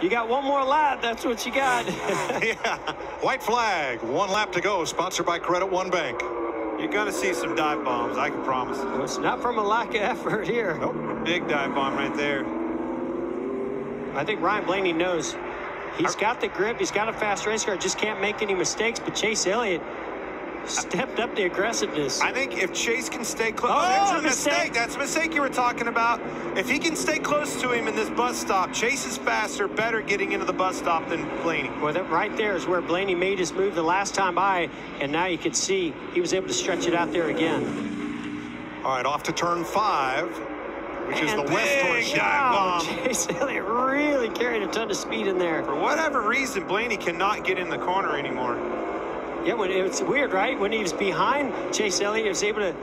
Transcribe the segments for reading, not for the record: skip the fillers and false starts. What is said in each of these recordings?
You got one more lap. That's what you got. Yeah. White flag. 1 lap to go. Sponsored by Credit One Bank. You're going to see some dive bombs, I can promise. Well, it's not from a lack of effort here. Nope. Big dive bomb right there. I think Ryan Blaney knows. He's got the grip. He's got a fast race car. Just can't make any mistakes. But Chase Elliott stepped up the aggressiveness. I think if Chase can stay close. Oh, there's a mistake. That's a mistake you were talking about. If he can stay close to him in this bus stop, Chase is faster, better getting into the bus stop than Blaney. Well, that right there is where Blaney made his move the last time by, and now you can see he was able to stretch it out there again. All right, off to turn 5, which is the westward dive bomb. Chase Elliott really carried a ton of speed in there. For whatever reason, Blaney cannot get in the corner anymore. Yeah, it's weird, right? When he was behind Chase Elliott, he was able to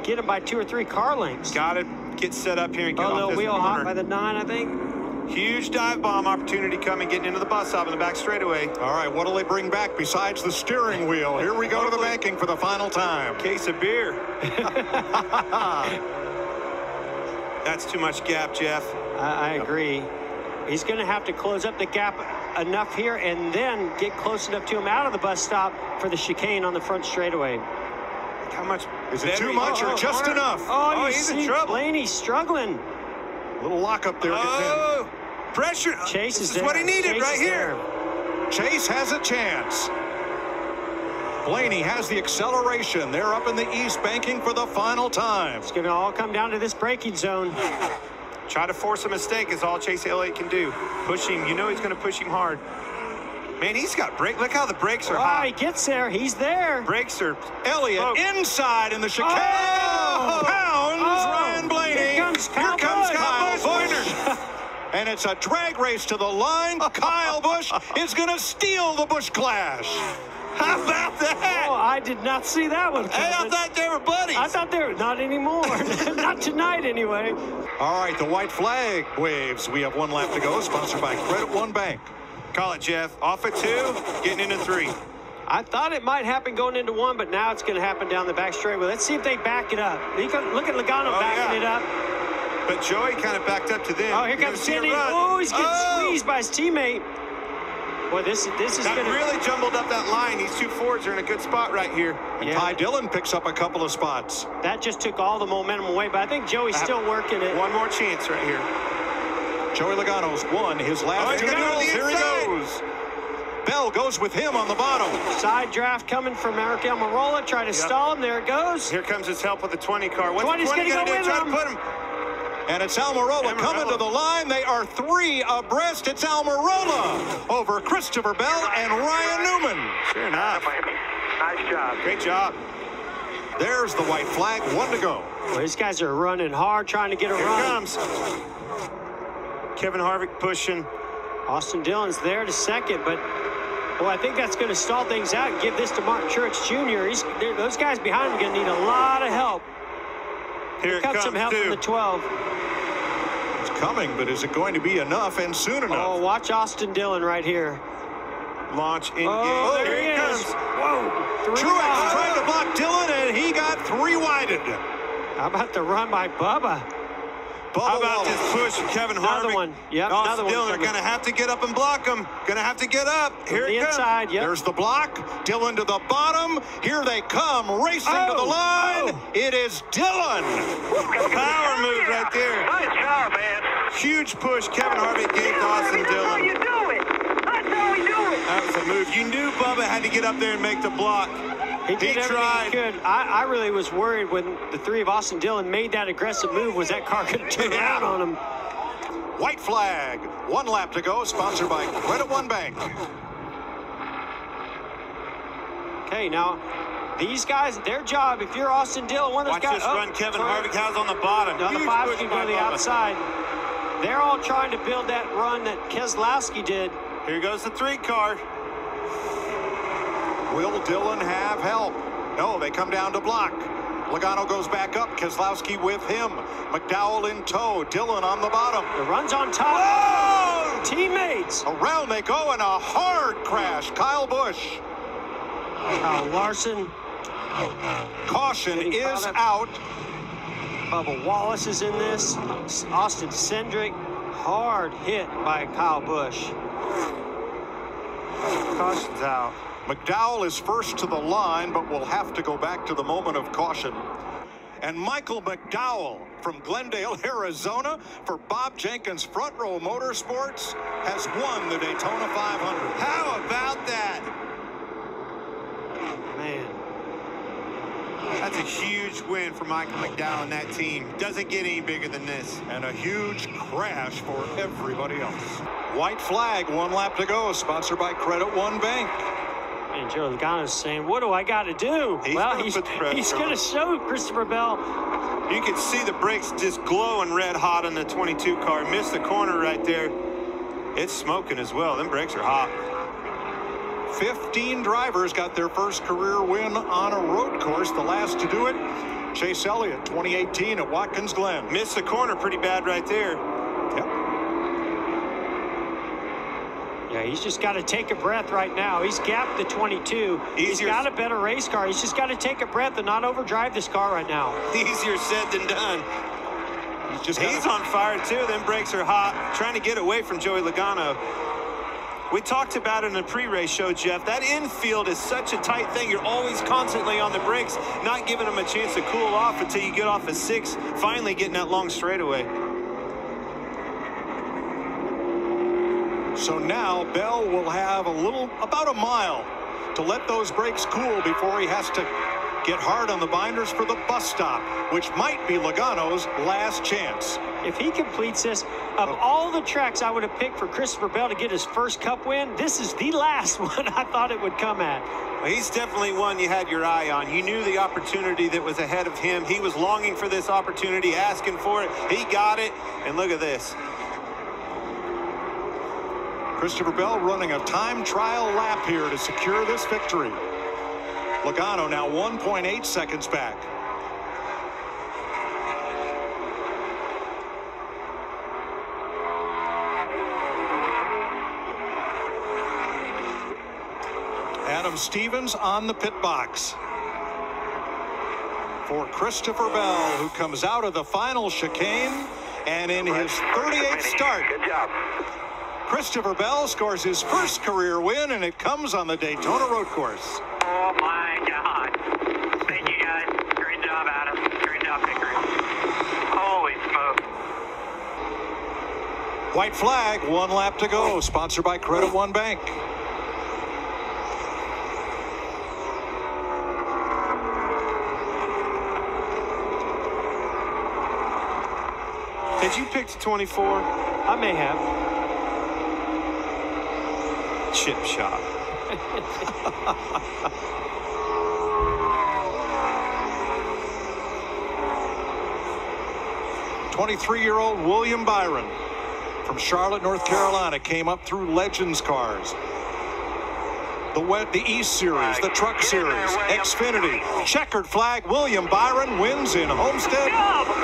get him by 2 or 3 car lengths. Got to get set up here and get off little this wheel corner. hop by the 9, I think. Huge dive bomb opportunity coming, getting into the bus stop in the back straightaway. All right, what'll they bring back besides the steering wheel? Here we go to the banking for the final time. Case of beer. That's too much gap, Jeff. I agree. He's going to have to close up the gap enough here and then get close enough to him out of the bus stop for the chicane on the front straightaway. How much? Is it too much or just enough? Oh, he's in trouble. Blaney's struggling. Little lockup there. Oh, pressure. Chase This is what he needed right here. Chase has a chance. Blaney has the acceleration. They're up in the east banking for the final time. It's going to all come down to this braking zone. Try to force a mistake is all Chase Elliott can do. Push him. You know he's going to push him hard. Man, he's got brake. Look how the brakes are hot. He gets there. He's there. Brakes are... Elliott inside in the chicane. Pounds Ryan Blaney. Here comes Kyle Busch. And it's a drag race to the line. Kyle Busch is going to steal the Busch Clash. How about that? Oh, I did not see that one. Hey, I thought they were buddies. I thought they were. Not anymore. Not tonight, anyway. All right, the white flag waves. We have 1 lap to go. Sponsored by Credit One Bank. Call it, Jeff. Off at 2, getting into 3. I thought it might happen going into 1, but now it's going to happen down the back straightaway. Let's see if they back it up. Look at Logano backing it up. But Joey kind of backed up to them. Oh, here comes Sidney. Oh, he's getting squeezed by his teammate. Boy, this is that going to really jumbled up that line. These 2 Fords are in a good spot right here. And Ty Dillon picks up a couple of spots. That just took all the momentum away, but I think Joey's still working it. One more chance right here. Joey Logano's won his last 2 duels. Here he goes. Bell goes with him on the bottom. Side draft coming from Eric Almirola. Try to stall him. There it goes. Here comes his help with the 20 car. What's 20's the 20 going to do? go Try with to put him. And it's Almirola coming to the line. They are 3 abreast. It's Almirola over Christopher Bell and Ryan Newman. Sure enough. Nice job. Great job. There's the white flag. 1 to go. Well, these guys are running hard, trying to get a Here run. comes Kevin Harvick pushing. Austin Dillon's there to second, but well, I think that's going to stall things out and give this to Martin Truex Jr. Those guys behind him are going to need a lot of help. Here Cut some help from the 12. It's coming, but is it going to be enough and soon enough? Oh, watch Austin Dillon right here. Launch engage. Oh, there he comes. is. Whoa. Truex tried to block Dillon, and he got 3 widened. How about the run by Bubba? How about this push from Kevin Harvick? Another one. Yep, Austin another one. Dillon are going to have to get up and block him. Going to have to get up. Here the it comes. inside, yep. There's the block. Dillon to the bottom. Here they come, racing to the line. It is Dillon. Power move right there. Nice job, man. Huge push Kevin Harvick gave to Austin That's how Dillon. you do it. That's how we do it. That was a move. You knew Bubba had to get up there and make the block. He did everything tried. he could. I really was worried when the 3 of Austin Dillon made that aggressive move. Was that car going to turn around on him? White flag. 1 lap to go. Sponsored by Credit One Bank. Okay, now these guys, their job, if you're Austin Dillon, one of those Watch guys. this run Kevin Harvick has on the bottom. The other Huge 5 push can go by to the Bubba. outside. They're all trying to build that run that Keselowski did. Here goes the 3 car. Will Dillon have help? No, they come down to block. Logano goes back up. Keselowski with him. McDowell in tow. Dillon on the bottom. The run's on top. Whoa! Teammates. Around they go in a hard crash. Kyle Busch. Kyle Larson. Caution is out. Bubba Wallace is in this. Austin Cindric. hard hit by Kyle Busch. Caution's out. McDowell is first to the line, but will have to go back to the moment of caution. And Michael McDowell from Glendale, Arizona, for Bob Jenkins Front Row Motorsports, has won the Daytona 500. How about that? Man. That's a huge win for Michael McDowell and that team. Doesn't get any bigger than this. And a huge crash for everybody else. White flag, 1 lap to go, sponsored by Credit One Bank. And Joe Logano's saying, what do I got to do? He's going to show Christopher Bell. You can see the brakes just glowing red hot on the 22 car. Missed the corner right there. It's smoking as well. Them brakes are hot. 15 drivers got their first career win on a road course. The last to do it, Chase Elliott, 2018 at Watkins Glen. Missed the corner pretty bad right there. Yep. Yeah, he's just got to take a breath right now. He's gapped the 22. He's got a better race car. He's just got to take a breath and not overdrive this car right now. Easier said than done. He's on fire too. Them brakes are hot. Trying to get away from Joey Logano. We talked about it in the pre-race show, Jeff. That infield is such a tight thing. You're always constantly on the brakes, not giving them a chance to cool off until you get off a 6, finally getting that long straightaway. So now Bell will have about a mile to let those brakes cool before he has to get hard on the binders for the bus stop, which might be Logano's last chance. If he completes this, of all the tracks I would have picked for Christopher Bell to get his first Cup win, this is the last one I thought it would come at. Well, he's definitely one you had your eye on. You knew the opportunity that was ahead of him. He was longing for this opportunity, asking for it. He got it, and look at this. Christopher Bell running a time trial lap here to secure this victory. Logano now 1.8 seconds back. Adam Stevens on the pit box for Christopher Bell, who comes out of the final chicane, and in his 38th start, Good job. Christopher Bell scores his first career win, and it comes on the Daytona road course. Oh, my God. Thank you, guys. Great job, Adam. Great job, Pickering. Holy smoke. White flag, 1 lap to go, sponsored by Credit One Bank. Did you pick the 24? I may have. Chip shot. 23-year-old William Byron from Charlotte, North Carolina, came up through Legends cars. The E Series, the Truck Series, Xfinity, checkered flag. William Byron wins in Homestead,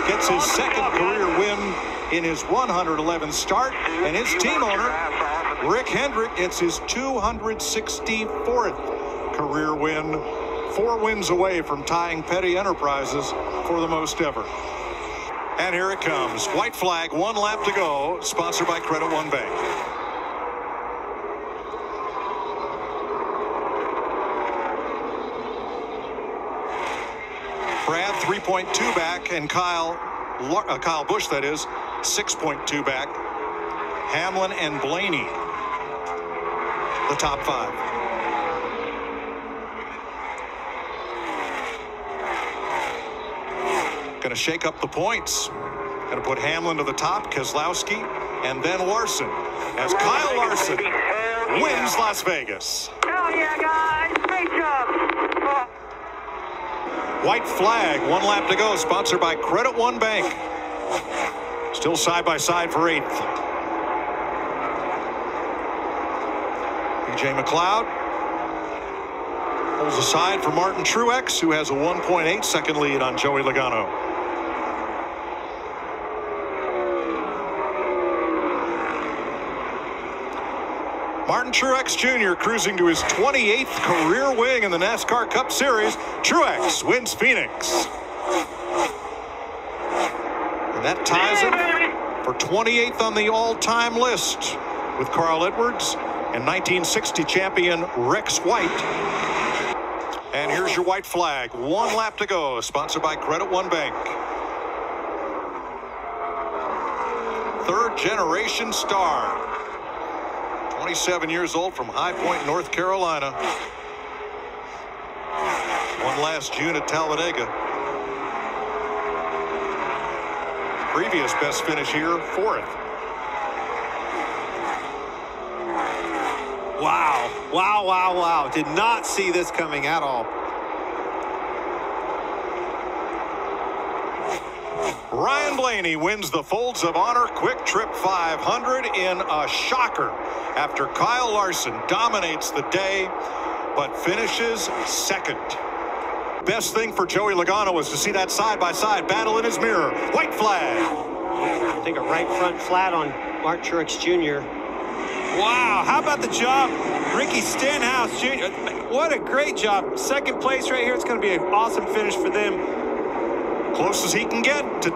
gets his second career win in his 111th start, and his team owner, Rick Hendrick, gets his 264th career win, 4 wins away from tying Petty Enterprises for the most ever. And here it comes. White flag, 1 lap to go, sponsored by Credit One Bank. Brad 3.2 back, and Kyle Busch, that is, 6.2 back. Hamlin and Blaney, the top 5. Going to shake up the points. Going to put Hamlin to the top, Keselowski, and then Larson, as Kyle Larson wins Las Vegas. Hell yeah, guys. Great job. Oh. White flag, 1 lap to go, sponsored by Credit One Bank. Still side by side for 8th. BJ McLeod pulls aside for Martin Truex, who has a 1.8 second lead on Joey Logano. Martin Truex Jr. cruising to his 28th career win in the NASCAR Cup Series. Truex wins Phoenix. And that ties it for 28th on the all-time list with Carl Edwards and 1960 champion Rex White. And here's your white flag. 1 lap to go, sponsored by Credit One Bank. Third generation star. 27 years old from High Point, North Carolina. Won last June at Talladega. Previous best finish here, 4th. Wow, wow, wow, wow. Did not see this coming at all. Ryan Blaney wins the Folds of Honor Quick Trip 500 in a shocker after Kyle Larson dominates the day but finishes 2nd. Best thing for Joey Logano was to see that side-by-side battle in his mirror. White flag. I think a right front flat on Mark Truex Jr. Wow, how about the job, Ricky Stenhouse Jr.? What a great job. 2nd place right here. It's going to be an awesome finish for them. Close as he can get to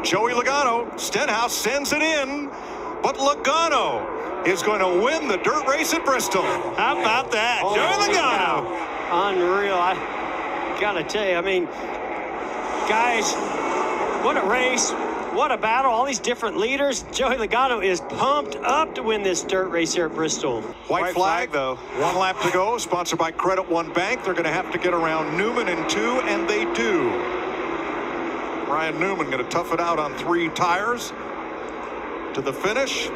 Joey Logano. Stenhouse sends it in, but Logano is going to win the dirt race at Bristol. How about that? Joey Logano. Wow. Unreal. I gotta tell you, I mean, guys, what a race. What a battle. All these different leaders. Joey Logano is pumped up to win this dirt race here at Bristol. White flag, though. 1 lap to go, sponsored by Credit One Bank. They're going to have to get around Newman in 2, and they do. Ryan Newman going to tough it out on 3 tires to the finish.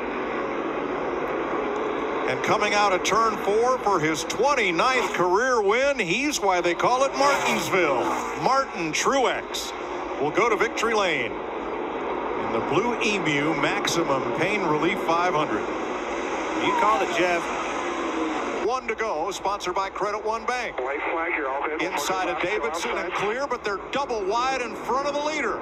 And coming out of turn 4 for his 29th career win, he's why they call it Martinsville. Martin Truex will go to victory lane in the Blue Emu Maximum Pain Relief 500. You called it, Jeff. 1 to go, sponsored by Credit One Bank. White flag, you're all good. Inside of Davidson and clear, but they're double wide in front of the leader.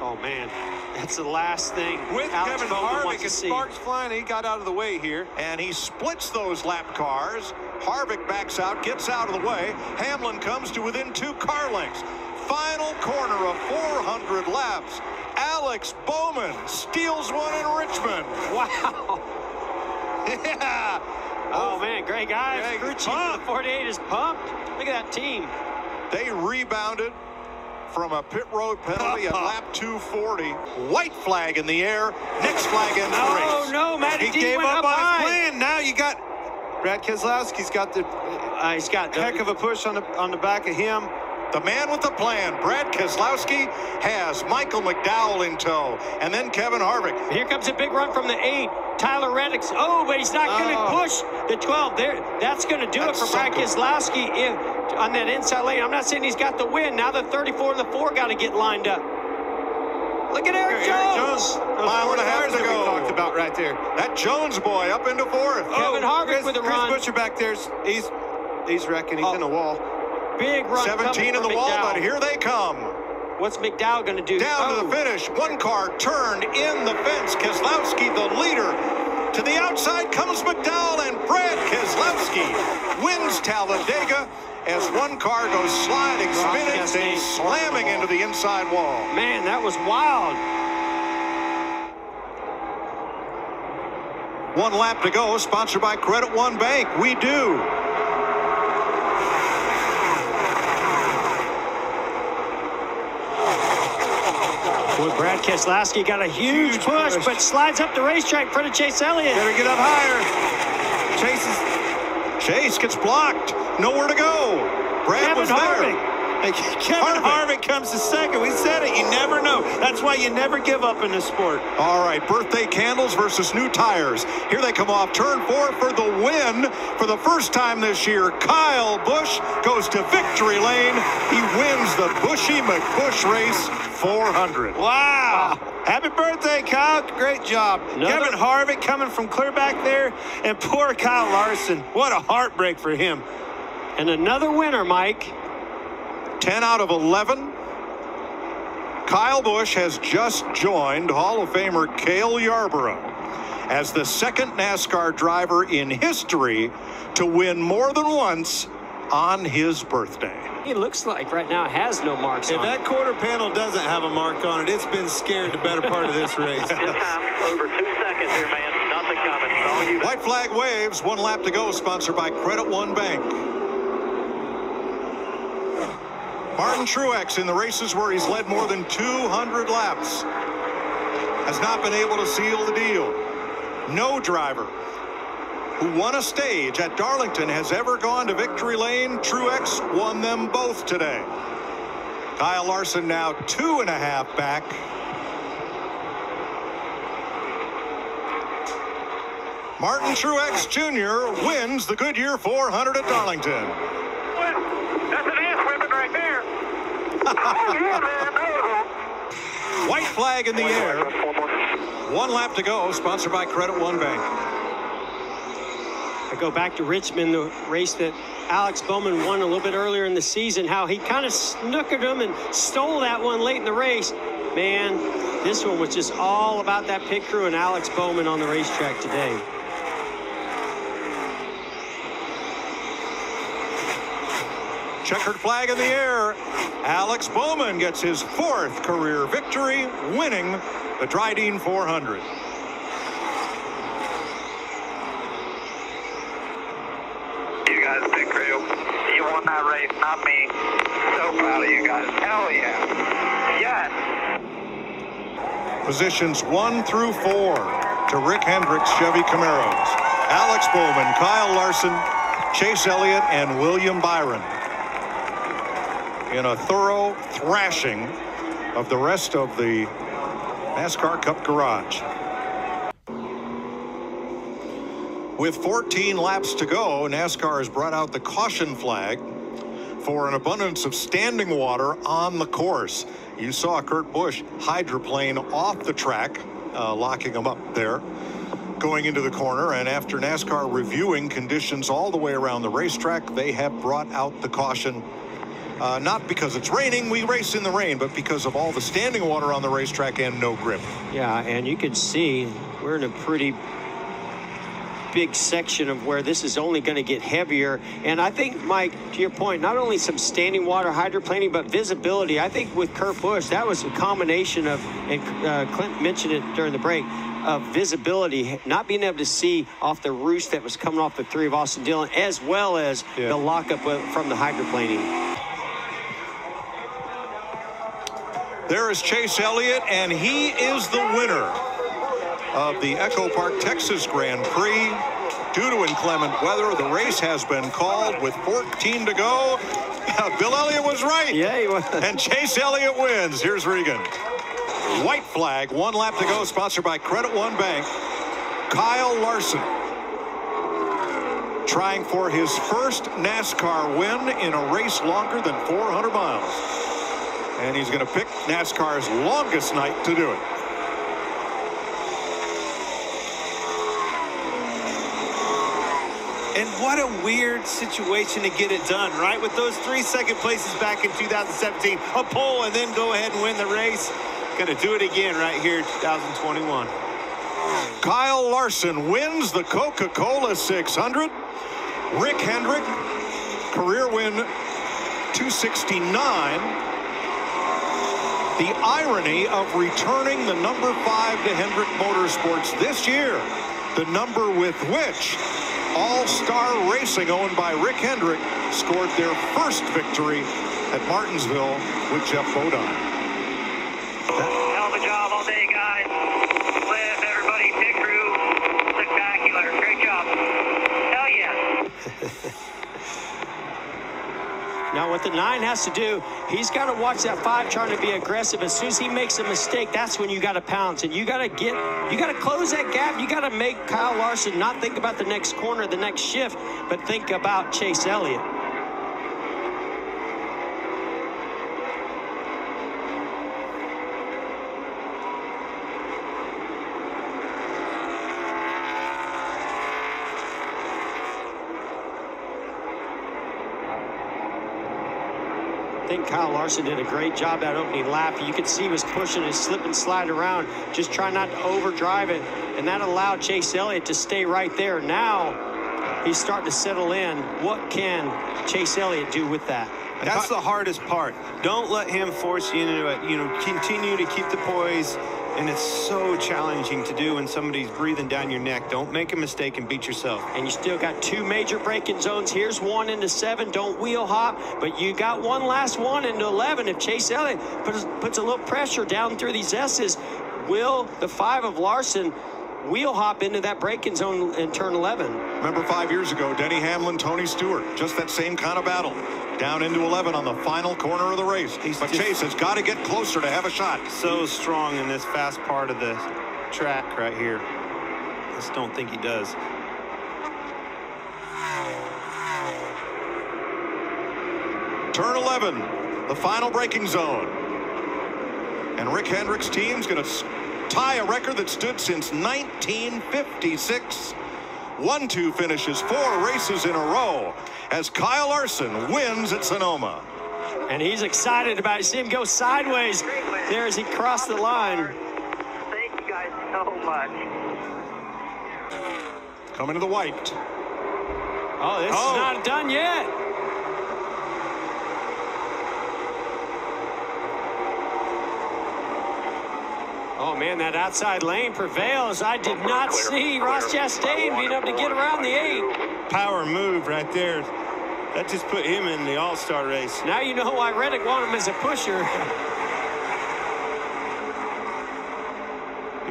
Oh, man. That's the last thing With Alex Kevin Bowman Harvick wants to and see. sparks flying, he got out of the way here. And he splits those lap cars. Harvick backs out, gets out of the way. Hamlin comes to within 2 car lengths. Final corner of 400 laps. Alex Bowman steals one in Richmond. Wow. Yeah. Oh, man, Greg Ives, Greg crew is chief of pumped. the 48 is pumped. Look at that team. They rebounded from a pit road penalty at lap 240. White flag in the air. Next flag ends the Oh, race. no, Matty He D gave went up on high. his plan. Now you got Brad Keselowski's got the He's got the heck of a push on the back of him. The man with the plan, Brad Keselowski, has Michael McDowell in tow, and then Kevin Harvick. Here comes a big run from the 8. Tyler Reddick's. Oh, but he's not going to push the 12. There, that's going to do it for Brad Keselowski on that inside lane. I'm not saying he's got the win. Now the 34 and the 4 got to get lined up. Look at Eric Jones. Mile and a half to We go. talked about right there. That Jones boy up into 4th. Kevin Harvick with a run. Chris Butcher back there. He's wrecking. He's in the wall. Big run. 17 in the wall, but here they come. What's McDowell going to do? Down to the finish. 1 car turned in the fence. Keselowski, the leader. To the outside comes McDowell, and Brad Keselowski wins Talladega as 1 car goes sliding, spinning, then slamming into the inside wall. Man, that was wild. 1 lap to go, sponsored by Credit One Bank. We do. Boy, Brad Keselowski got a huge push, but slides up the racetrack in front of Chase Elliott. Better get up higher. Chase gets blocked. Nowhere to go. Brad was there. Kevin Harvick comes to 2nd. We said it. You never know. That's why you never give up in this sport. All right, birthday candles versus new tires. Here they come off turn 4 for the win. For the first time this year, Kyle Busch goes to victory lane. He wins the Bushy McBusch race 400. Wow. Happy birthday, Kyle. Great job. Kevin Harvick coming from clear back there. And poor Kyle Larson. What a heartbreak for him. And another winner, Mike. 10 out of 11. Kyle Busch has just joined Hall of Famer Cale Yarborough as the 2nd NASCAR driver in history to win more than once on his birthday. He looks like right now has no marks on it. If that quarter panel doesn't have a mark on it, it's been scared the better part of this race. This time, over 2 seconds here, man. Nothing coming. It's all you. White flag waves, 1 lap to go, sponsored by Credit One Bank. Martin Truex in the races where he's led more than 200 laps has not been able to seal the deal. No driver who won a stage at Darlington has ever gone to victory lane. Truex won them both today. Kyle Larson now 2.5 back. Martin Truex Jr. wins the Goodyear 400 at Darlington. That's an ass whipping right there. White flag in the air. 1 lap to go, sponsored by Credit One Bank. I go back to Richmond, the race that Alex Bowman won a little bit earlier in the season, how he kind of snookered him and stole that one late in the race. Man, this one was just all about that pit crew and Alex Bowman on the racetrack today. Checkered flag in the air. Alex Bowman gets his 4th career victory, winning the Dryden 400. You guys, big crew. You won that race, not me. So proud of you guys. Hell yeah. Yes. Positions 1 through 4 to Rick Hendrick's Chevy Camaros. Alex Bowman, Kyle Larson, Chase Elliott, and William Byron in a thorough thrashing of the rest of the NASCAR Cup garage. With 14 laps to go, NASCAR has brought out the caution flag for an abundance of standing water on the course. You saw Kurt Busch hydroplane off the track, locking him up there, going into the corner. And after NASCAR reviewing conditions all the way around the racetrack, they have brought out the caution. Not because it's raining, we race in the rain, but because of all the standing water on the racetrack and no grip. Yeah, and you can see we're in a pretty big section of where this is only going to get heavier. And I think, Mike, to your point, not only some standing water hydroplaning, but visibility. I think with Kurt Busch, that was a combination of, and Clint mentioned it during the break, of visibility, not being able to see off the roost that was coming off the 3 of Austin Dillon, as well as the lockup from the hydroplaning. There is Chase Elliott, and he is the winner of the Echo Park, Texas Grand Prix. Due to inclement weather, the race has been called with 14 to go. Bill Elliott was right. Yeah, he was. And Chase Elliott wins. Here's Regan. White flag, 1 lap to go, sponsored by Credit One Bank. Kyle Larson trying for his first NASCAR win in a race longer than 400 miles. And he's going to pick NASCAR's longest night to do it. And what a weird situation to get it done, right? With those 3 second places back in 2017, a pole, and then go ahead and win the race. Going to do it again right here in 2021. Kyle Larson wins the Coca-Cola 600. Rick Hendrick, career win 269. The irony of returning the number 5 to Hendrick Motorsports this year, the number with which All-Star Racing, owned by Rick Hendrick, scored their first victory at Martinsville with Jeff Bodine. Hell of a job all day, guys. Liv, everybody, pit crew, spectacular. Great job. Hell yeah. Now what the 9 has to do, he's got to watch that 5 trying to be aggressive. As soon as he makes a mistake, that's when you got to pounce. And you got to close that gap. You got to make Kyle Larson not think about the next corner, the next shift, but think about Chase Elliott. I think Kyle Larson did a great job that opening lap. You could see he was pushing and slip and slide around, just trying not to overdrive it, and that allowed Chase Elliott to stay right there. Now he's starting to settle in. What can Chase Elliott do with that? That's the hardest part. Don't let him force you into it. You know, continue to keep the poise. And it's so challenging to do when somebody's breathing down your neck. Don't make a mistake and beat yourself. And you still got 2 major braking zones. Here's 1 into 7. Don't wheel hop. But you got one last one into 11. If Chase Elliott puts a little pressure down through these S's, will the 5 of Larson wheel hop into that braking zone in turn 11? Remember 5 years ago, Denny Hamlin, Tony Stewart, just that same kind of battle. Down into 11 on the final corner of the race. But Chase has got to get closer to have a shot. So strong in this fast part of the track right here. I just don't think he does. Turn 11, the final braking zone. And Rick Hendrick's team's going to tie a record that stood since 1956. 1-2 finishes 4 races in a row as Kyle Larson wins at Sonoma. And he's excited about it. See him go sideways there as he crossed the line. Thank you guys so much. Coming to the white. Oh, this is not done yet. Oh, man, that outside lane prevails. I did not see Ross Chastain being able to get around the 8. Power move right there. That just put him in the all-star race. Now you know why Reddick wanted him as a pusher.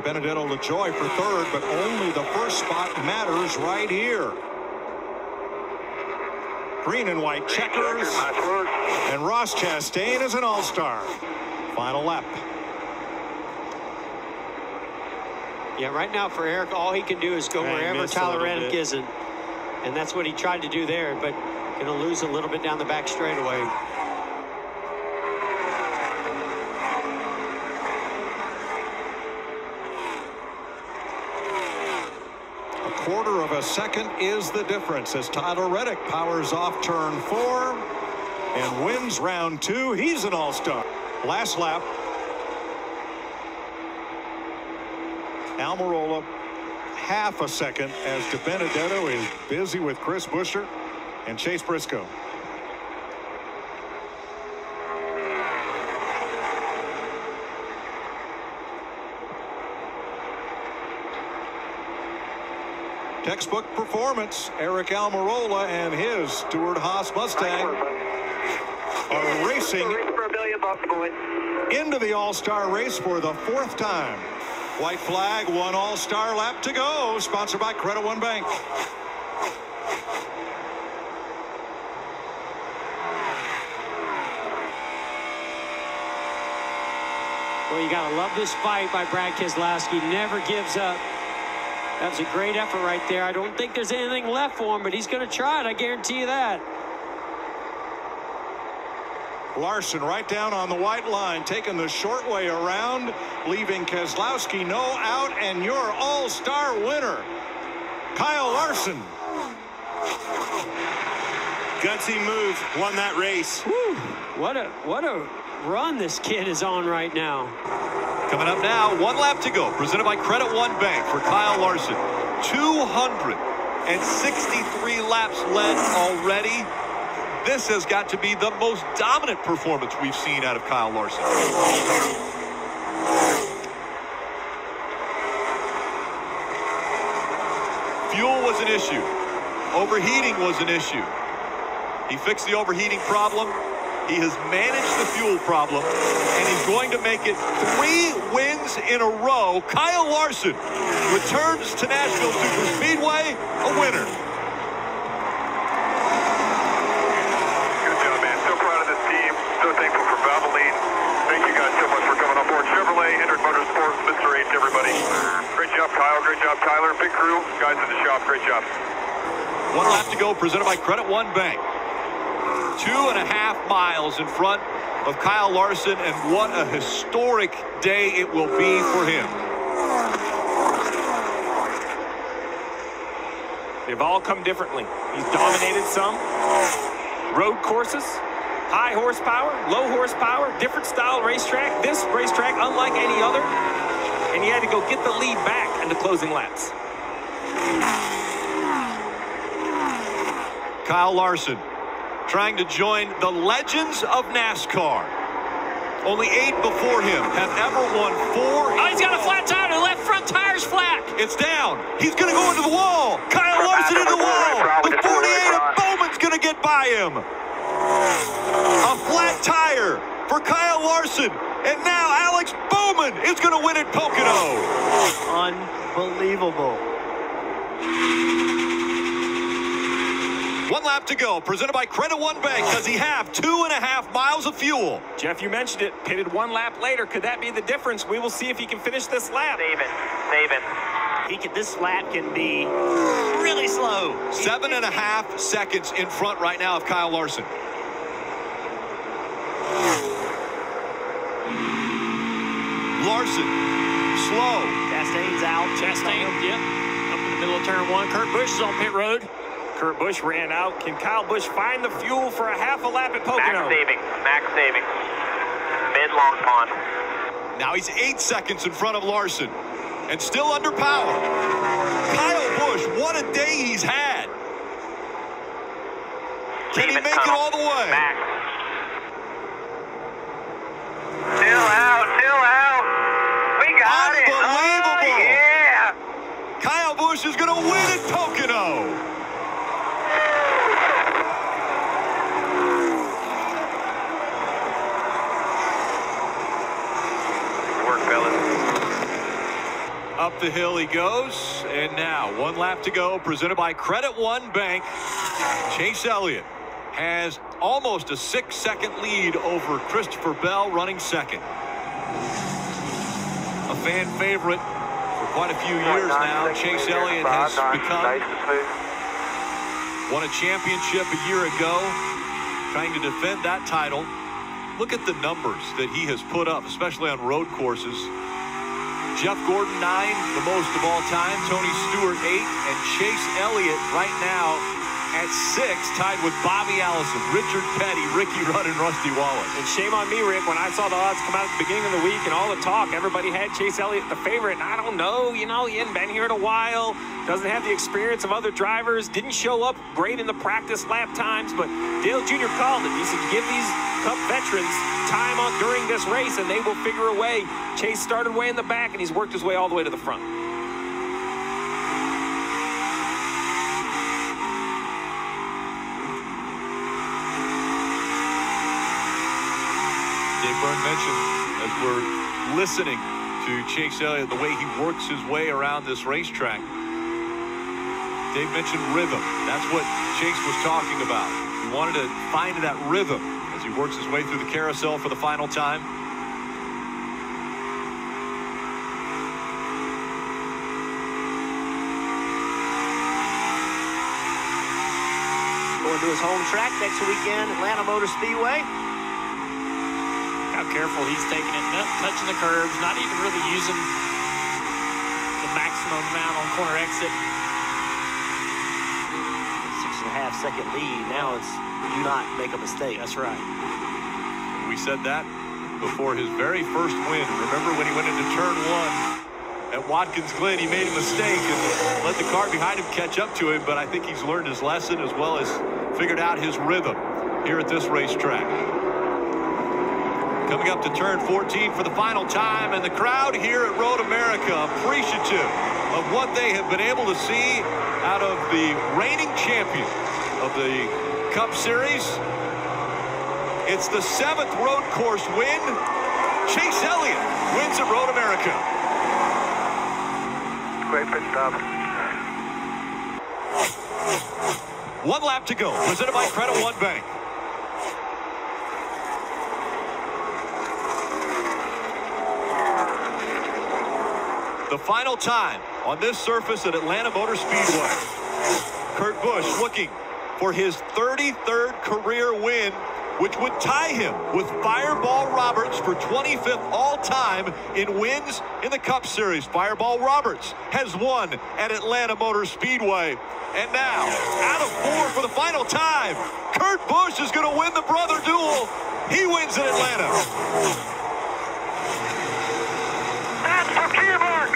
Benedetto LaJoy for 3rd, but only the first spot matters right here. Green and white checkers. And Ross Chastain is an all-star. Final lap. Yeah, right now for Eric, all he can do is go wherever Tyler Reddick isn't. And that's what he tried to do there, but going to lose a little bit down the back straightaway. A quarter of a second is the difference as Tyler Reddick powers off turn 4 and wins round 2. He's an all-star. Last lap. Almirola half a second as DiBenedetto is busy with Chris Buescher and Chase Briscoe. Textbook performance. Eric Almirola and his Stewart Haas Mustang are racing into the All-Star race for the 4th time. White flag, 1 all-star lap to go. Sponsored by Credit One Bank. Well, you got to love this fight by Brad Keselowski. Never gives up. That was a great effort right there. I don't think there's anything left for him, but he's going to try it. I guarantee you that. Larson right down on the white line, taking the short way around, leaving Keselowski no out, and your all-star winner, Kyle Larson. Gutsy move, won that race. Whew. What a run this kid is on right now. Coming up now, 1 lap to go, presented by Credit One Bank for Kyle Larson. 263 laps led already. This has got to be the most dominant performance we've seen out of Kyle Larson. Fuel was an issue. Overheating was an issue. He fixed the overheating problem. He has managed the fuel problem, and he's going to make it 3 wins in a row. Kyle Larson returns to Nashville Superspeedway a winner. So thankful for Valvoline. Thank you guys so much for coming on board. Chevrolet, Hendrick Motorsports, Mr. H, everybody. Great job, Kyle. Great job, Tyler. Big crew. Guys in the shop. Great job. 1 lap to go, presented by Credit One Bank. 2.5 miles in front of Kyle Larson, and what a historic day it will be for him. They've all come differently. He's dominated some. Road courses. High horsepower, low horsepower, different style racetrack. This racetrack, unlike any other, and he had to go get the lead back in the closing laps. Kyle Larson trying to join the legends of NASCAR. Only 8 before him have ever won 4. Oh, he's got a flat tire. The left front tire's flat. It's down. He's going to go into the wall. Kyle Larson in the wall. The 48 of Bowman's going to get by him. A flat tire for Kyle Larson. And now Alex Bowman is going to win at Pocono. Unbelievable. 1 lap to go, presented by Credit One Bank. Does he have 2.5 miles of fuel? Jeff, you mentioned it. Pitted 1 lap later. Could that be the difference? We will see if he can finish this lap. Save it. This lap can be really slow. 7.5 seconds in front right now of Kyle Larson. Larson, slow. Chastain's out. Chastain, yep. Up in the middle of turn 1. Kurt Busch is on pit road. Kurt Busch ran out. Can Kyle Busch find the fuel for a half a lap at Pocono? Max saving. Mid-long pond. Now he's 8 seconds in front of Larson and still under power. Kyle Busch, what a day he's had. Can he make it all the way? Max. Still out. We got it. Unbelievable. Oh, yeah. Kyle Busch is going to win at Pocono. Up the hill he goes, and now 1 lap to go, presented by Credit One Bank. Chase Elliott has almost a 6-second lead over Christopher Bell, running second. A fan favorite for quite a few years now. Chase Elliott has won a championship a year ago, trying to defend that title. Look at the numbers that he has put up, especially on road courses. Jeff Gordon, 9, the most of all time. Tony Stewart, 8. And Chase Elliott right now at 6, tied with Bobby Allison, Richard Petty, Ricky Rudd, and Rusty Wallace. And shame on me, Rick, when I saw the odds come out at the beginning of the week and all the talk, everybody had Chase Elliott the favorite. And I don't know, he hadn't been here in a while, doesn't have the experience of other drivers, didn't show up great in the practice lap times, but Dale Jr. called it. He said, give these Cup veterans time on during this race and they will figure a way. Chase started way in the back and he's worked his way all the way to the front. Dave Byrne mentioned, as we're listening to Chase Elliott, the way he works his way around this racetrack. Dave mentioned rhythm. That's what Chase was talking about. He wanted to find that rhythm as he works his way through the carousel for the final time. Going to his home track next weekend, Atlanta Motor Speedway. How careful he's taking it, not touching the curbs, not even really using the maximum amount on corner exit. 6.5 second lead. Now it's do not make a mistake. That's right. We said that before his very first win. Remember when he went into turn 1 at Watkins Glen, he made a mistake and let the car behind him catch up to him, but I think he's learned his lesson as well as figured out his rhythm here at this racetrack. Coming up to turn 14 for the final time, and the crowd here at Road America appreciative of what they have been able to see out of the reigning champion of the Cup Series. It's the 7th road course win. Chase Elliott wins at Road America. Great pit stop. 1 lap to go, presented by Credit One Bank. The final time on this surface at Atlanta Motor Speedway. Kurt Busch looking for his 33rd career win, which would tie him with Fireball Roberts for 25th all-time in wins in the Cup Series. Fireball Roberts has won at Atlanta Motor Speedway. And now, out of 4 for the final time, Kurt Busch is going to win the brother duel. He wins at Atlanta. That's for Keymark.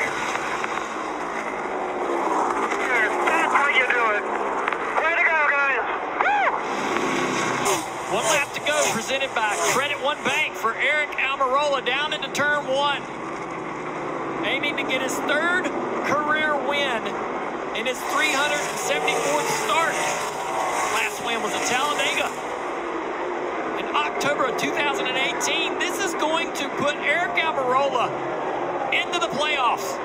That's how you do it. Way to go, guys. Woo! Almirola down into turn 1, aiming to get his 3rd career win in his 374th start. Last win was at Talladega in October of 2018. This is going to put Eric Almirola into the playoffs.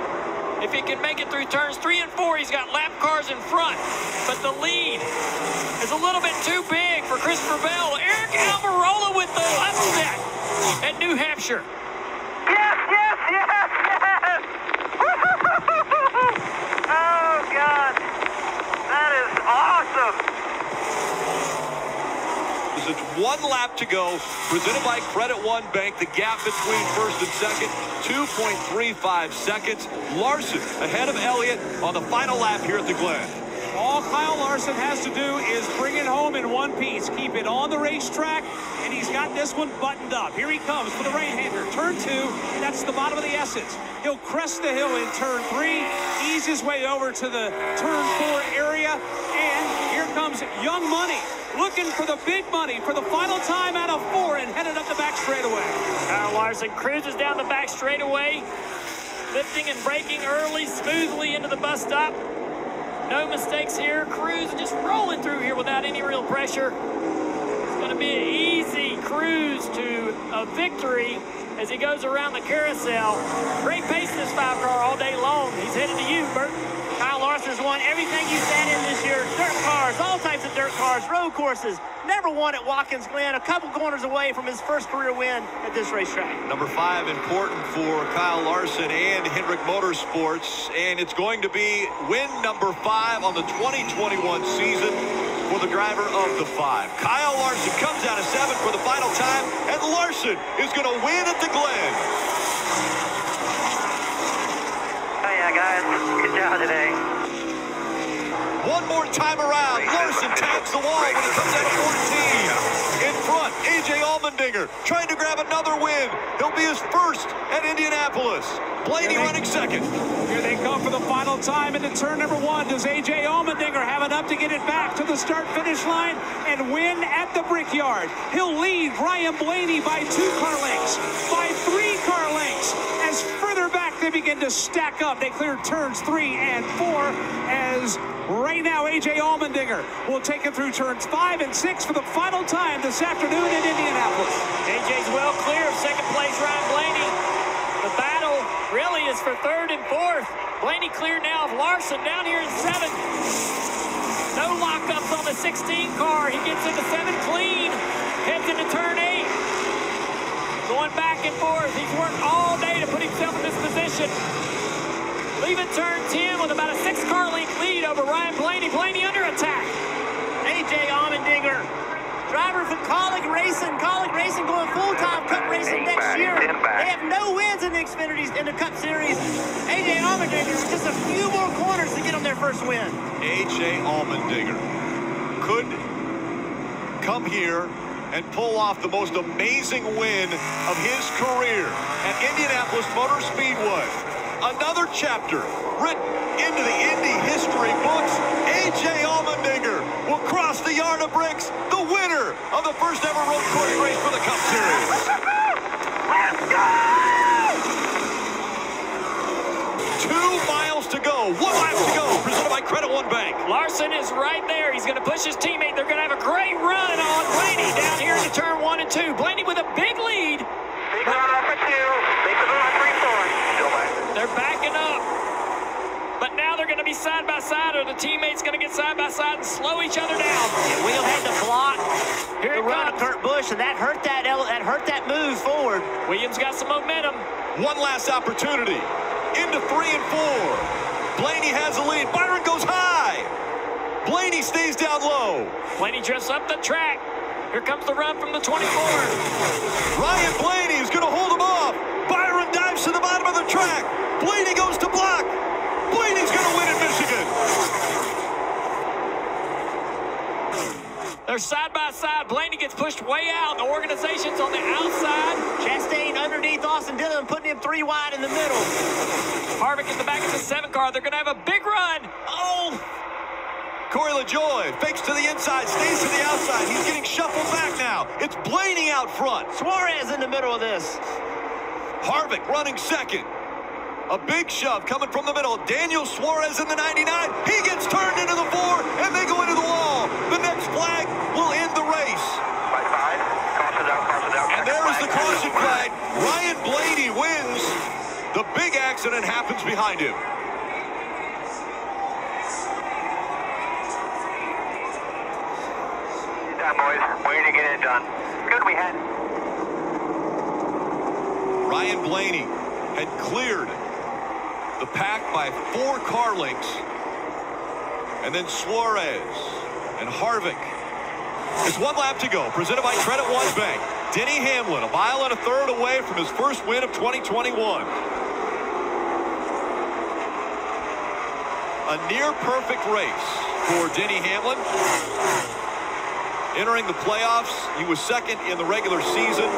If he can make it through turns 3 and 4, he's got lap cars in front, but the lead is a little bit too big for Christopher Bell. Eric Almirola with the upset at New Hampshire. Yes, yes, yes, yes! Oh, God. That is awesome. It's 1 lap to go, presented by Credit One Bank. The gap between first and second, 2.35 seconds. Larson ahead of Elliott on the final lap here at the Glen. All Kyle Larson has to do is bring it home in one piece, keep it on the racetrack, and he's got this one buttoned up. Here he comes for the right-hander. Turn 2, that's the bottom of the Essence. He'll crest the hill in turn 3, ease his way over to the turn 4 area, and here comes Young Money, looking for the big money for the final time out of 4 and headed up the back straightaway. Kyle Larson cruises down the back straightaway, lifting and braking early, smoothly into the bus stop. No mistakes here. Cruz just rolling through here without any real pressure. It's going to be an easy cruise to a victory as he goes around the carousel. Great pace in this 5-car all day long. He's headed to you, Bert. Kyle Larson's won everything he's sat in this year. Dirt cars, all types of dirt cars, road courses. Never won at Watkins Glen. A couple corners away from his first career win at this racetrack. Number 5 important for Kyle Larson and Hendrick Motorsports, and it's going to be win number 5 on the 2021 season for the driver of the 5. Kyle Larson comes out of 7 for the final time, and Larson is going to win at the Glen. Oh, yeah, guys. Good job today. One more time around, Larson taps the wall when he comes out of 14. In front, A.J. Allmendinger trying to grab another win. He'll be his first at Indianapolis. Blaney running second. Here they come for the final time into turn number 1. Does A.J. Allmendinger have enough to get it back to the start-finish line and win at the Brickyard? He'll lead Ryan Blaney by 2 car lengths, by 3 car lengths. As further back they begin to stack up, they clear turns 3 and 4 as right now A.J. Allmendinger will take it through turns 5 and 6 for the final time this afternoon in Indianapolis. A.J.'s well clear of second place, Ryan Blaney. The battle really is for 3rd and 4th. Blaney clear now of Larson down here in 7th. No lockups on the 16 car. He gets into 7 clean, heads into turn 8. Going back and forth. He's worked all day to put himself in this position. Leaving turn 10 with about a 6-car length lead over Ryan Blaney. Blaney under attack. A.J. Allmendinger, driver for Colleague Racing. Colleague Racing going full-time Cup racing next year. They have no wins in the Xfinity in the Cup Series. A.J. Allmendinger with just a few more corners to get them their first win. A.J. Allmendinger could come here and pull off the most amazing win of his career at Indianapolis Motor Speedway. Another chapter written into the Indy history books. A.J. Allmendinger will cross the yard of bricks, the winner of the first ever road course race for the Cup Series. Let's go! 2 miles to go, 1 lap to go, presented by Credit One Bank. Larson is right there. He's going to push his teammate. They're going to have a great run on Blaney down here into turn 1 and 2. Blaney with a big lead. Big run up at 2. Big run on 3 4. Still back. They're backing up. But now they're going to be side by side, or the teammates going to get side by side and slow each other down. And Will had to block Here the it run of comes. Kurt Busch, and that hurt that move forward. Williams got some momentum. One last opportunity. Into 3 and 4. Blaney has the lead. Byron goes high. Blaney stays down low. Blaney drifts up the track. Here comes the run from the 24. Ryan Blaney is going to hold him off. Byron dives to the bottom of the track. Blaney goes to block. Blaney's going to win in Michigan. They're side by side. Blaney gets pushed way out. The organization's on the outside. Chastain underneath Austin Dillon, putting him 3 wide in the middle. Harvick in the back of the 7 car. They're going to have a big run. Oh! Corey LaJoie fakes to the inside, stays to the outside. He's getting shuffled back now. It's Blaney out front. Suarez in the middle of this. Harvick running second. A big shove coming from the middle. Daniel Suarez in the 99. He gets turned into the 4, and they go into the wall. The next flag will end the race. By 5. Caution out. And there is the caution flag. Ryan Blaney wins. The big accident happens behind him. Down, boys. Way to get it done. Good we had. Ryan Blaney had cleared the pack by 4 car lengths. And then Suarez and Harvick. It's 1 lap to go, presented by Credit One Bank. Denny Hamlin, 1.3 miles away from his first win of 2021. A near-perfect race for Denny Hamlin. Entering the playoffs, he was second in the regular season.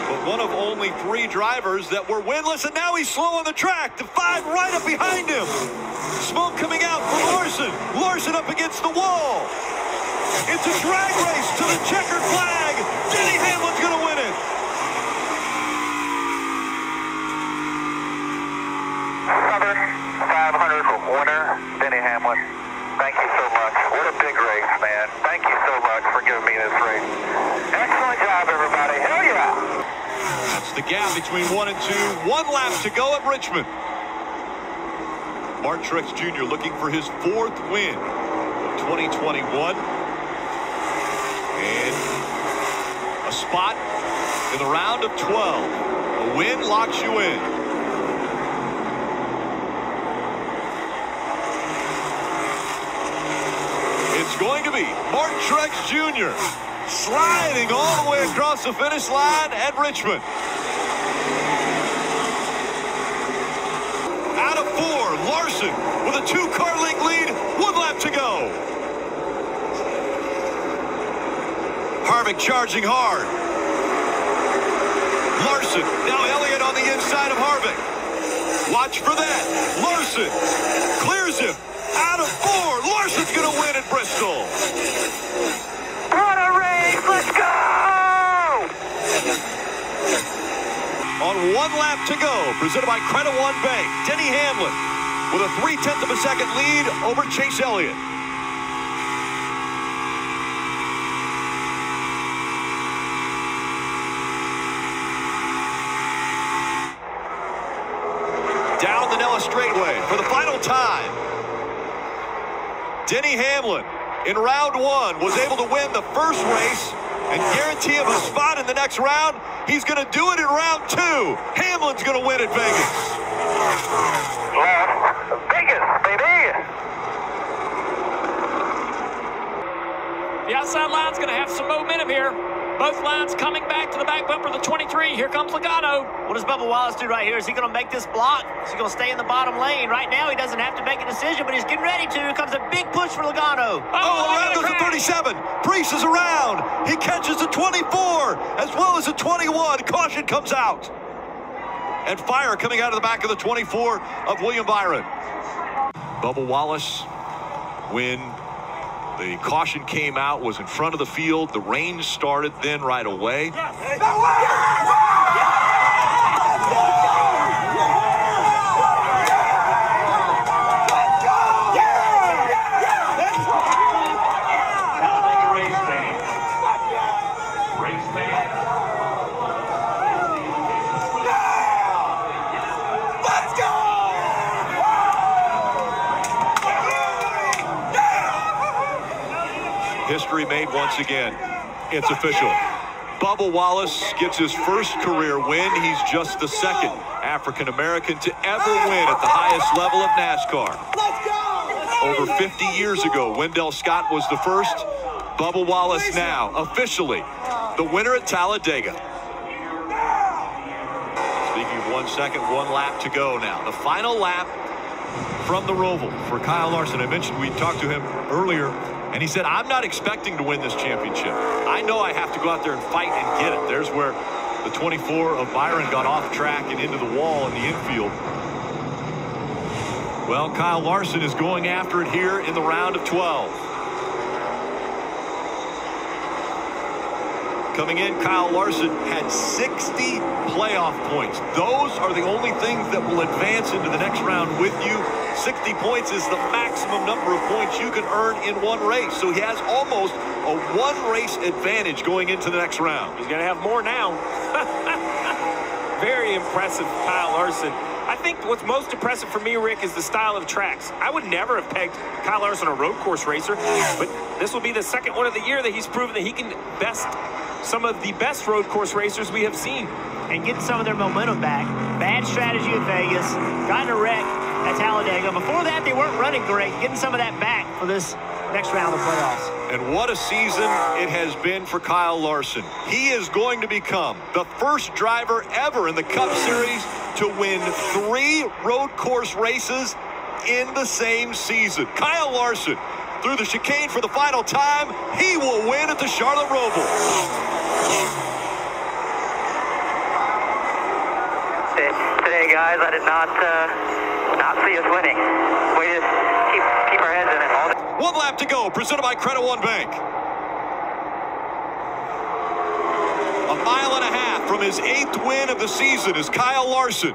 But one of only 3 drivers that were winless, and now he's slow on the track. The 5 right up behind him. Smoke coming out for Larson. Larson up against the wall. It's a drag race to the checkered flag. Denny Hamlin's going to win it. Another 500 for winner, Denny Hamlin. Thank you so much. What a big race, man. Thank you so much for giving me this race. Excellent job, everybody. Hell yeah! That's the gap between 1 and 2. 1 lap to go at Richmond. Martin Truex Jr. looking for his 4th win of 2021. And a spot in the round of 12. A win locks you in. It's going to be Martin Truex Jr. sliding all the way across the finish line at Richmond. Out of 4, Larson with a 2-car length lead, 1 lap to go. Harvick charging hard. Larson, now Elliott on the inside of Harvick. Watch for that. Larson clears him. Out of 4, Larson's going to win at Bristol. What a race! Let's go! On 1 lap to go, presented by Credit One Bank, Denny Hamlin with a 0.3 of a second lead over Chase Elliott. Down the Nella straightaway for the final time. Denny Hamlin in round 1 was able to win the first race and guarantee him a spot in the next round. He's going to do it in round 2. Hamlin's going to win at Vegas. Vegas, baby! The outside line's going to have some momentum here. Both lines coming back to the back bumper of the 23. Here comes Logano. What does Bubba Wallace do right here? Is he going to make this block? Is he going to stay in the bottom lane? Right now, he doesn't have to make a decision, but he's getting ready to. Here comes a big push for Logano. Around goes the 37. Priest is around. He catches the 24 as well as the 21. Caution comes out. And fire coming out of the back of the 24 of William Byron. Bubba Wallace, when the caution came out, was in front of the field. The rain started then right away. History made once again. It's official. Bubba Wallace gets his first career win. He's just the 2nd African-American to ever win at the highest level of NASCAR. Over 50 years ago, Wendell Scott was the first. Bubba Wallace now officially the winner at Talladega. Speaking of 1 second, 1 lap to go now. The final lap from the Roval for Kyle Larson. I mentioned we talked to him earlier, and he said, I'm not expecting to win this championship. I know I have to go out there and fight and get it. There's where the 24 of Byron got off track and into the wall in the infield. Well, Kyle Larson is going after it here in the round of 12. Coming in, Kyle Larson had 60 playoff points. Those are the only things that will advance into the next round with you. 60 points is the maximum number of points you can earn in one race. So he has almost a one-race advantage going into the next round. He's going to have more now. Very impressive, Kyle Larson. I think what's most impressive for me, Rick, is the style of tracks. I would never have pegged Kyle Larson a road course racer, but this will be the second one of the year that he's proven that he can best some of the best road course racers we have seen. And getting some of their momentum back. Bad strategy at Vegas. Got in a wreck at Talladega. Before that, they weren't running great. Getting some of that back for this next round of playoffs. And what a season it has been for Kyle Larson. He is going to become the first driver ever in the Cup Series to win 3 road course races in the same season. Kyle Larson, through the chicane for the final time, he will win at the Charlotte Roval. Today, guys, I did not see us winning. We just keep our heads in it all day. 1 lap to go, presented by Credit One Bank. A mile and a half from his 8th win of the season is Kyle Larson.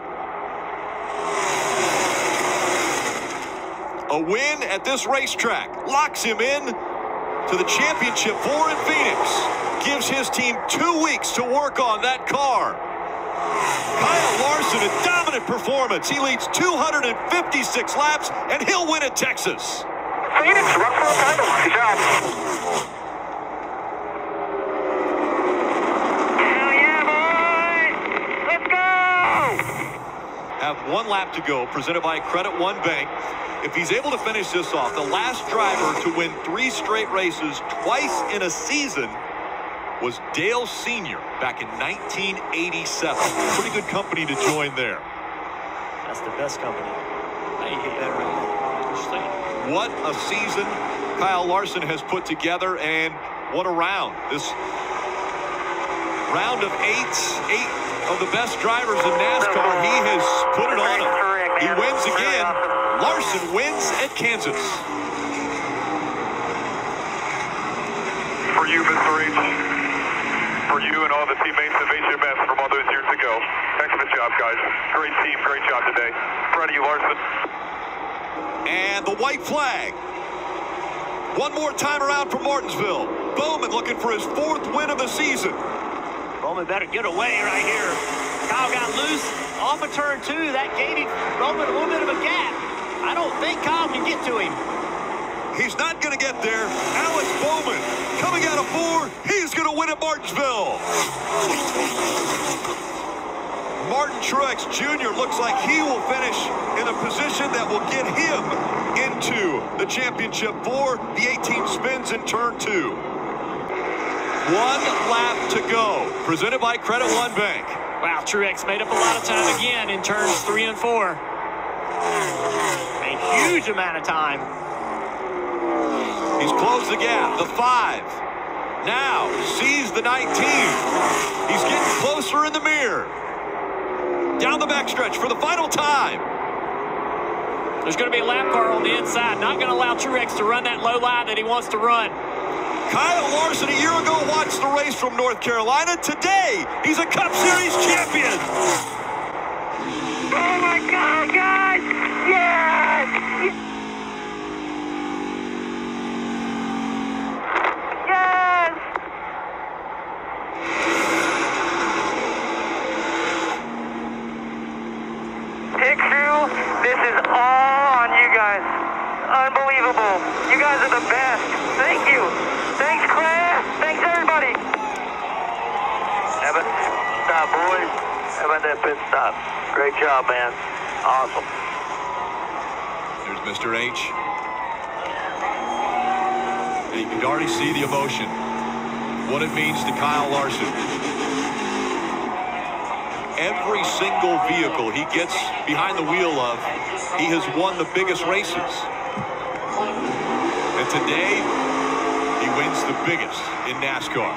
A win at this racetrack locks him in to the Championship 4 in Phoenix. Gives his team 2 weeks to work on that car. Kyle Larson, a dominant performance. He leads 256 laps, and he'll win at Texas. Phoenix, run for the title. Good job. Hell yeah, boys! Let's go! Have 1 lap to go, presented by Credit One Bank. If he's able to finish this off, the last driver to win 3 straight races twice in a season was Dale Sr. back in 1987. Pretty good company to join there. That's the best company. Now you get better at it. What a season Kyle Larson has put together, and what a round. This round of 8 of the best drivers in NASCAR, he has put it on him. He wins again. Larson wins at Kansas. For you, Mr. H. For you and all the teammates of HMS from all those years ago. Excellent job, guys. Great team, great job today. Proud of you, Larson. And the white flag. One more time around for Martinsville. Bowman looking for his 4th win of the season. Bowman better get away right here. Kyle got loose off of turn 2. That gave Bowman a little bit of a gap. I don't think Kyle can get to him. He's not going to get there. Alex Bowman coming out of 4. He's going to win at Martinsville. Martin Truex Jr. looks like he will finish in a position that will get him into the Championship 4. The 18 spins in turn 2. 1 lap to go. Presented by Credit One Bank. Wow, Truex made up a lot of time again in turns 3 and 4. A huge amount of time. He's closed the gap. The 5. Now sees the 19. He's getting closer in the mirror. Down the backstretch for the final time. There's going to be a lap car on the inside. Not going to allow Truex to run that low line that he wants to run. Kyle Larson a year ago watched the race from North Carolina. Today, he's a Cup Series champion. Oh my God, guys! Yes! Yes! Pit crew, this is all on you guys. Unbelievable. You guys are the best. Thank you. Thanks, Claire. Thanks, everybody. How about stop, boys? How about that pit stop? Great job, man. Awesome. There's Mr. H. And you can already see the emotion. What it means to Kyle Larson. Every single vehicle he gets behind the wheel of, he has won the biggest races. And today, he wins the biggest in NASCAR.